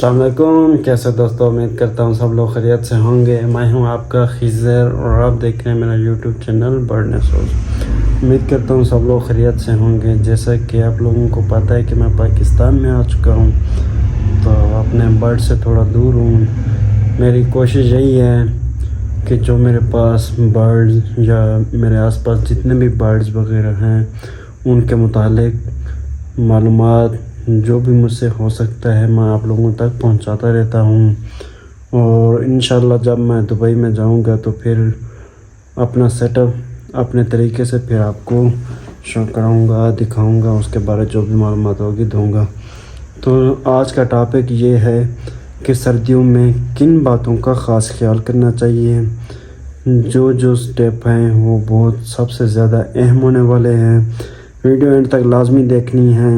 السلام علیکم، کیسے دوستوں؟ امید کرتا ہوں سب لوگ خیریت سے ہوں گے۔ میں ہوں آپ کا خضر اور آپ دیکھ رہے ہیں میرا یوٹیوب چینل برڈ سوز۔ امید کرتا ہوں سب لوگ خیریت سے ہوں گے۔ جیسا کہ آپ لوگوں کو پتہ ہے کہ میں پاکستان میں آ چکا ہوں، تو اپنے برڈ سے تھوڑا دور ہوں۔ میری کوشش یہی ہے کہ جو میرے پاس برڈز یا میرے آس پاس جتنے بھی برڈز وغیرہ ہیں ان کے متعلق معلومات جو بھی مجھ سے ہو سکتا ہے میں آپ لوگوں تک پہنچاتا رہتا ہوں۔ اور انشاءاللہ جب میں دبئی میں جاؤں گا تو پھر اپنا سیٹ اپ اپنے طریقے سے پھر آپ کو شو کراؤں گا، دکھاؤں گا، اس کے بارے جو بھی معلومات ہوگی دوں گا۔ تو آج کا ٹاپک یہ ہے کہ سردیوں میں کن باتوں کا خاص خیال کرنا چاہیے۔ جو سٹیپ ہیں وہ بہت سب سے زیادہ اہم ہونے والے ہیں۔ ویڈیو اینڈ تک لازمی دیکھنی ہے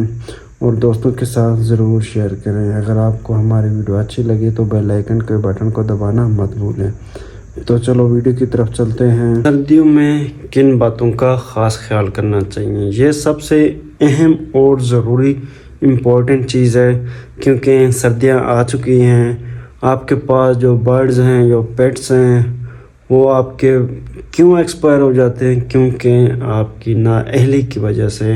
اور دوستوں کے ساتھ ضرور شیئر کریں۔ اگر آپ کو ہماری ویڈیو اچھی لگی تو بیل آئیکن کے بٹن کو دبانا مت بھولیں۔ تو چلو ویڈیو کی طرف چلتے ہیں۔ سردیوں میں کن باتوں کا خاص خیال کرنا چاہیے؟ یہ سب سے اہم اور ضروری امپورٹنٹ چیز ہے، کیونکہ سردیاں آ چکی ہیں۔ آپ کے پاس جو برڈز ہیں، جو پیٹس ہیں، وہ آپ کے کیوں ایکسپائر ہو جاتے ہیں؟ کیونکہ آپ کی نااہلی کی وجہ سے،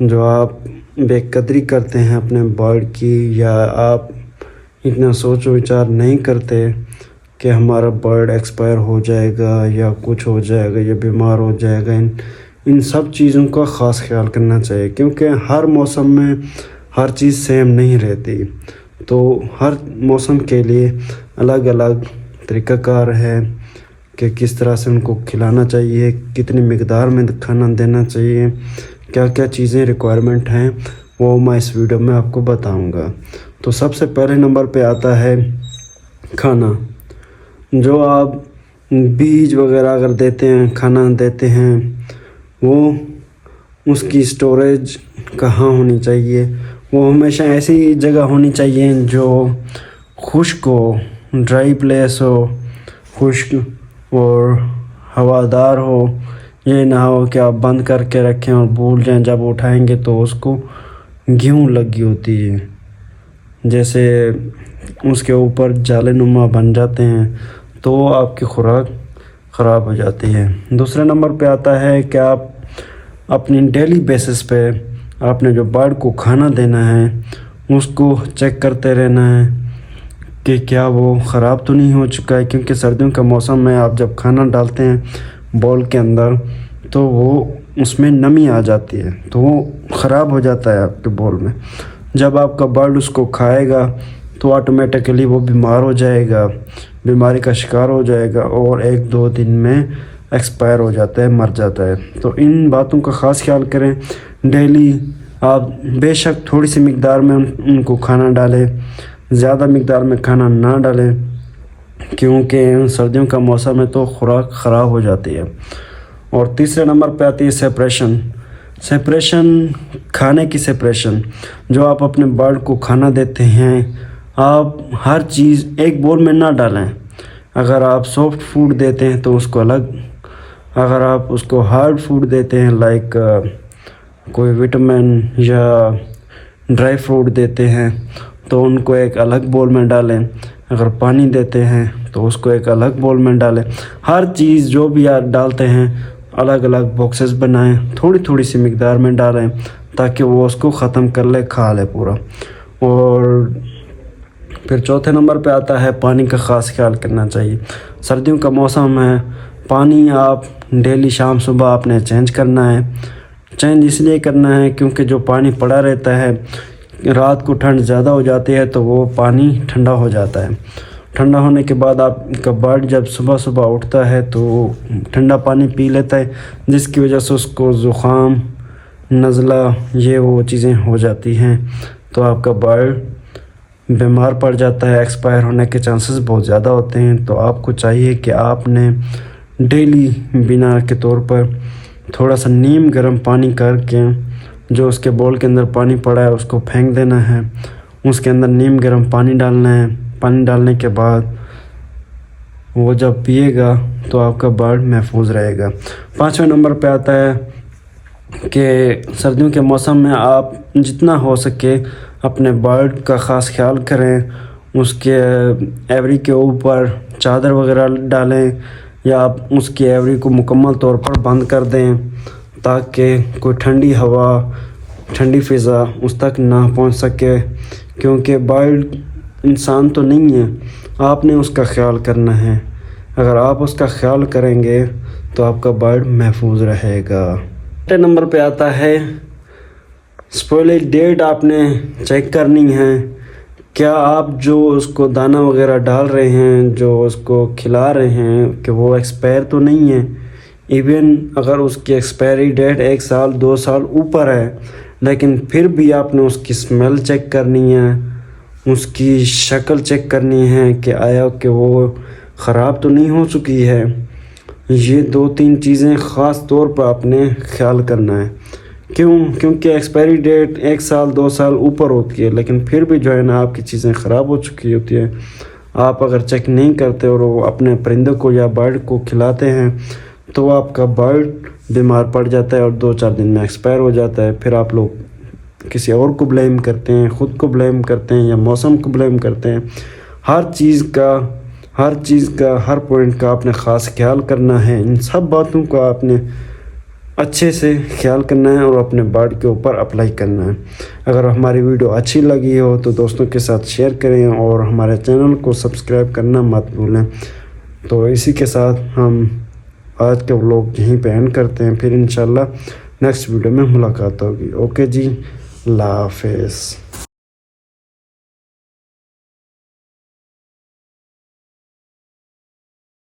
جو آپ بے قدری کرتے ہیں اپنے برڈ کی، یا آپ اتنا سوچ و وچار نہیں کرتے کہ ہمارا برڈ ایکسپائر ہو جائے گا یا کچھ ہو جائے گا یا بیمار ہو جائے گا۔ ان سب چیزوں کا خاص خیال کرنا چاہیے، کیونکہ ہر موسم میں ہر چیز سیم نہیں رہتی، تو ہر موسم کے لیے الگ الگ طریقہ کار ہے کہ کس طرح سے ان کو کھلانا چاہیے، کتنی مقدار میں کھانا دینا چاہیے، کیا کیا چیزیں ریکوائرمنٹ ہیں، وہ میں اس ویڈیو میں آپ کو بتاؤں گا۔ تو سب سے پہلے نمبر پہ آتا ہے کھانا۔ جو آپ بیج وغیرہ اگر دیتے ہیں، کھانا دیتے ہیں، وہ اس کی سٹوریج کہاں ہونی چاہیے؟ وہ ہمیشہ ایسی جگہ ہونی چاہیے جو خشک ہو، ڈرائی پلیس ہو، خشک اور ہوادار ہو۔ یہ نہ ہو کہ آپ بند کر کے رکھیں اور بھول جائیں، جب اٹھائیں گے تو اس کو گھیوں لگی ہوتی ہے، جیسے اس کے اوپر جالے نما بن جاتے ہیں، تو آپ کی خوراک خراب ہو جاتی ہے۔ دوسرے نمبر پہ آتا ہے کہ آپ اپنی ڈیلی بیسس پہ آپ نے جو برڈ کو کھانا دینا ہے اس کو چیک کرتے رہنا ہے کہ کیا وہ خراب تو نہیں ہو چکا ہے، کیونکہ سردیوں کا موسم میں آپ جب کھانا ڈالتے ہیں بول کے اندر تو وہ اس میں نمی آ جاتی ہے، تو وہ خراب ہو جاتا ہے آپ کے بول میں۔ جب آپ کا برڈ اس کو کھائے گا تو آٹومیٹکلی وہ بیمار ہو جائے گا، بیماری کا شکار ہو جائے گا اور 1-2 دن میں ایکسپائر ہو جاتا ہے، مر جاتا ہے۔ تو ان باتوں کا خاص خیال کریں۔ ڈیلی آپ بے شک تھوڑی سی مقدار میں ان کو کھانا ڈالیں، زیادہ مقدار میں کھانا نہ ڈالیں، کیونکہ سردیوں کا موسم ہے تو خوراک خراب ہو جاتی ہے۔ اور تیسرے نمبر پہ آتی ہے سیپریشن، کھانے کی سیپریشن۔ جو آپ اپنے برڈ کو کھانا دیتے ہیں، آپ ہر چیز ایک بول میں نہ ڈالیں۔ اگر آپ سافٹ فوڈ دیتے ہیں تو اس کو الگ، اگر آپ اس کو ہارڈ فوڈ دیتے ہیں لائک کوئی وٹامن یا ڈرائی فروٹ دیتے ہیں تو ان کو ایک الگ بول میں ڈالیں۔ اگر پانی دیتے ہیں تو اس کو ایک الگ بول میں ڈالیں۔ ہر چیز جو بھی آپ ڈالتے ہیں الگ الگ باکسز بنائیں، تھوڑی تھوڑی سی مقدار میں ڈالیں تاکہ وہ اس کو ختم کر لے، کھا لے پورا۔ اور پھر چوتھے نمبر پہ آتا ہے پانی کا خاص خیال کرنا چاہیے۔ سردیوں کا موسم ہے، پانی آپ ڈیلی شام صبح آپ نے چینج کرنا ہے۔ چینج اس لیے کرنا ہے کیونکہ جو پانی پڑا رہتا ہے، رات کو ٹھنڈ زیادہ ہو جاتی ہے تو وہ پانی ٹھنڈا ہو جاتا ہے۔ ٹھنڈا ہونے کے بعد آپ کا برڈ جب صبح صبح اٹھتا ہے تو ٹھنڈا پانی پی لیتا ہے، جس کی وجہ سے اس کو زکام، نزلہ، یہ وہ چیزیں ہو جاتی ہیں، تو آپ کا برڈ بیمار پڑ جاتا ہے، ایکسپائر ہونے کے چانسز بہت زیادہ ہوتے ہیں۔ تو آپ کو چاہیے کہ آپ نے ڈیلی بنا کے طور پر تھوڑا سا نیم گرم پانی کر کے، جو اس کے بول کے اندر پانی پڑا ہے اس کو پھینک دینا ہے، اس کے اندر نیم گرم پانی ڈالنا ہے۔ پانی ڈالنے کے بعد وہ جب پیے گا تو آپ کا برڈ محفوظ رہے گا۔ پانچویں نمبر پہ آتا ہے کہ سردیوں کے موسم میں آپ جتنا ہو سکے اپنے برڈ کا خاص خیال کریں، اس کے ایوری کے اوپر چادر وغیرہ ڈالیں یا آپ اس کی ایوری کو مکمل طور پر بند کر دیں تاکہ کوئی ٹھنڈی ہوا، ٹھنڈی فضا اس تک نہ پہنچ سکے، کیونکہ برڈ انسان تو نہیں ہے، آپ نے اس کا خیال کرنا ہے۔ اگر آپ اس کا خیال کریں گے تو آپ کا برڈ محفوظ رہے گا۔ چھٹے نمبر پہ آتا ہے اسپوائلیج ڈیٹ آپ نے چیک کرنی ہے۔ کیا آپ جو اس کو دانہ وغیرہ ڈال رہے ہیں، جو اس کو کھلا رہے ہیں، کہ وہ ایکسپائر تو نہیں ہے۔ ایون اگر اس کی ایکسپائری ڈیٹ 1 سال 2 سال اوپر ہے، لیکن پھر بھی آپ نے اس کی اسمیل چیک کرنی ہے، اس کی شکل چیک کرنی ہے کہ آیا کہ وہ خراب تو نہیں ہو چکی ہے۔ یہ 2-3 چیزیں خاص طور پر آپ نے خیال کرنا ہے۔ کیونکہ ایکسپائری ڈیٹ 1 سال 2 سال اوپر ہوتی ہے، لیکن پھر بھی جو ہے نا آپ کی چیزیں خراب ہو چکی ہوتی ہیں۔ آپ اگر چیک نہیں کرتے اور وہ اپنے پرندوں کو یا برڈ کو کھلاتے ہیں تو آپ کا برڈ بیمار پڑ جاتا ہے اور 2-4 دن میں ایکسپائر ہو جاتا ہے۔ پھر آپ لوگ کسی اور کو بلیم کرتے ہیں، خود کو بلیم کرتے ہیں یا موسم کو بلیم کرتے ہیں۔ ہر چیز کا ہر پوائنٹ کا آپ نے خاص خیال کرنا ہے۔ ان سب باتوں کا آپ نے اچھے سے خیال کرنا ہے اور اپنے برڈ کے اوپر اپلائی کرنا ہے۔ اگر ہماری ویڈیو اچھی لگی ہو تو دوستوں کے ساتھ شیئر کریں اور ہمارے چینل کو سبسکرائب کرنا مت بھولیں۔ تو اسی کے ساتھ ہم آج کے ولاگ یہیں پہ اینڈ کرتے ہیں، پھر انشاءاللہ نیکسٹ ویڈیو میں ملاقات ہوگی۔ اوکے جی، اللہ حافظ۔